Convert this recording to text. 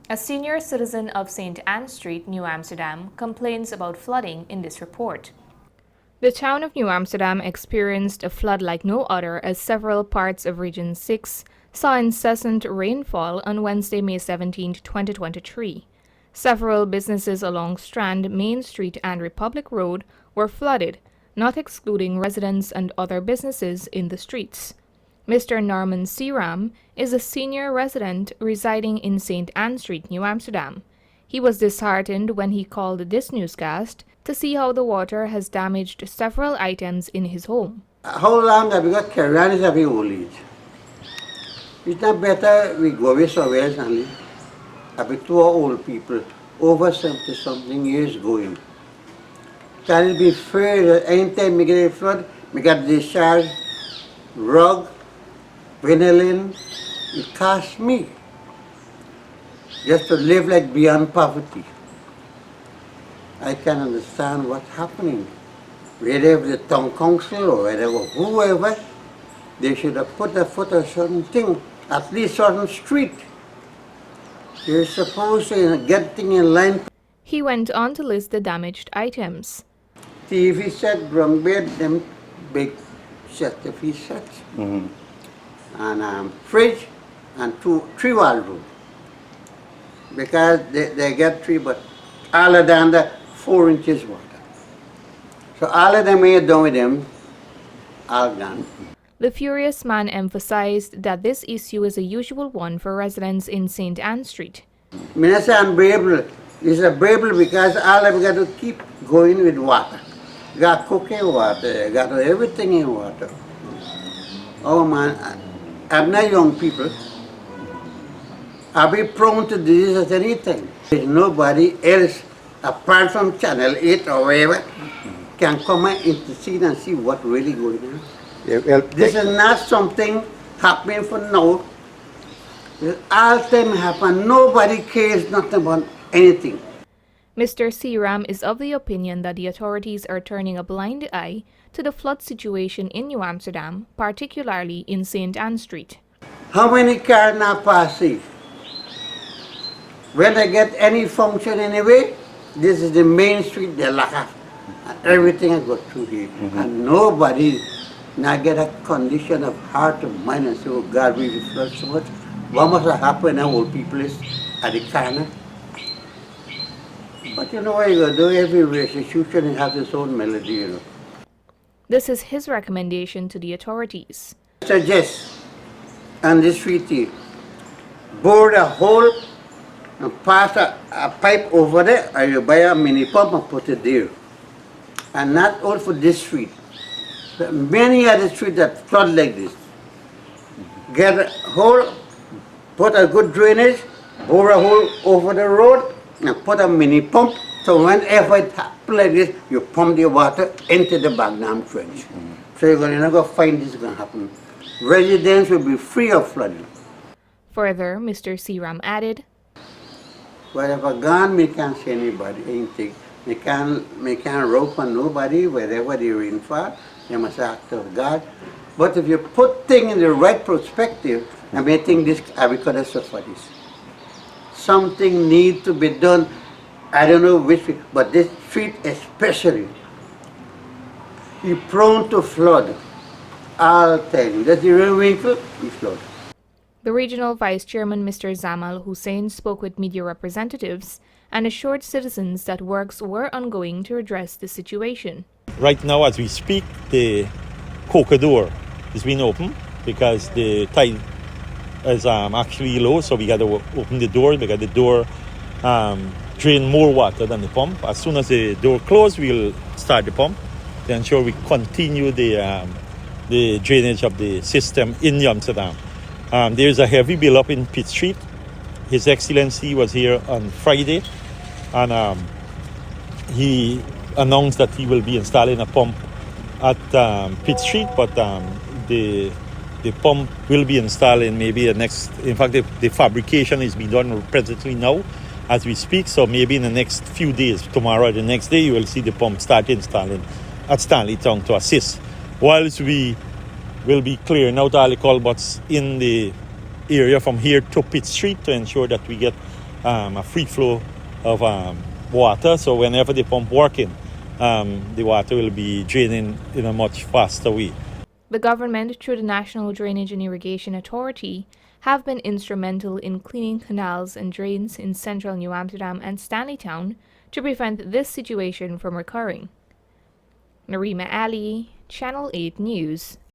A senior citizen of St. Anne Street, New Amsterdam, complains about flooding in this report. The town of New Amsterdam experienced a flood like no other as several parts of Region 6 saw incessant rainfall on Wednesday, May 17, 2023. Several businesses along Strand, Main Street, and Republic Road were flooded, not excluding residents and other businesses in the streets. Mr. Norman Searam is a senior resident residing in St. Anne Street, New Amsterdam. He was disheartened when he called this newscast to see how the water has damaged several items in his home. How long have we got carry-ons of old age? It's not better we go away somewhere else and live. Have we two old people over 70-something years going. Can it be fair that anytime we get a flood, we got discharge, rug, vanillin, it costs me just to live like beyond poverty. I can understand what's happening. Whether the town council or whatever, whoever, they should have put a foot on certain thing, at least certain street. You're supposed to get things in line. He went on to list the damaged items. TV set, drum bed, them big set, TV sets. And fridge and three wardrobe. Because they get three, but all of them under 4 inches water. So all of them are done with them, all gone. The furious man emphasized that this issue is a usual one for residents in St. Anne Street. I say unbearable. It's unbearable because all of them got to keep going with water. Got cooking water, got everything in water. Oh man, I'm not young people. I'll be prone to disease at any time. There's nobody else apart from Channel 8 or wherever can come into the scene and see what really going on. Yeah, well, This is not something happening for now. This all time happen. Nobody cares nothing about anything. Mr. Searam is of the opinion that the authorities are turning a blind eye to the flood situation in New Amsterdam, particularly in St. Anne Street. How many cars now passing? When they get any function anyway, this is the main street, they lock up. And everything I go through here. And nobody now get a condition of heart or mind and say, oh God, we flood so much. What must have happened now old people is at the corner? But you know what you gotta do, every restitution has its own melody, you know. This is his recommendation to the authorities. Suggest on this treaty, bore a hole and pass a pipe over there, or you buy a mini pump and put it there. And not all for this street, but many other streets that flood like this. Get a hole, put a good drainage, bore a hole over the road, and put a mini pump, so whenever it happens like this, you pump the water into the Bagnam Trench. So you're not going to find this is going to happen. Residents will be free of flooding. Further, Mr. Searam added, Whatever gone, we can't see anybody, anything. We can't rope on nobody, wherever they rain fall, they must act of God. But if you put things in the right perspective, I may think this, I could have suffered this. Something needs to be done. I don't know which, but this street especially, is prone to flood all the time. That's the rain winkle, we flood. the regional vice chairman, Mr. Zamal Hussein, spoke with media representatives and assured citizens that works were ongoing to address the situation. Right now, as we speak, the coca door is being opened because the tide is actually low, so we got to open the door because the door drain more water than the pump. As soon as the door closes, we'll start the pump to ensure we continue the drainage of the system in Amsterdam. There's a heavy build-up in Pitt Street. His Excellency was here on Friday, and he announced that he will be installing a pump at Pitt Street, but the pump will be installed in maybe the next. In fact, the fabrication is being done presently now as we speak, so maybe in the next few days, tomorrow or the next day, you will see the pump start installing at Stanley Town to assist. Whilst we will be clearing out all the culverts in the area from here to Pitt Street to ensure that we get a free flow of water. So whenever the pump working, the water will be draining in a much faster way. The government, through the National Drainage and Irrigation Authority, have been instrumental in cleaning canals and drains in central New Amsterdam and Stanleytown to prevent this situation from recurring. Narima Ali, Channel 8 News.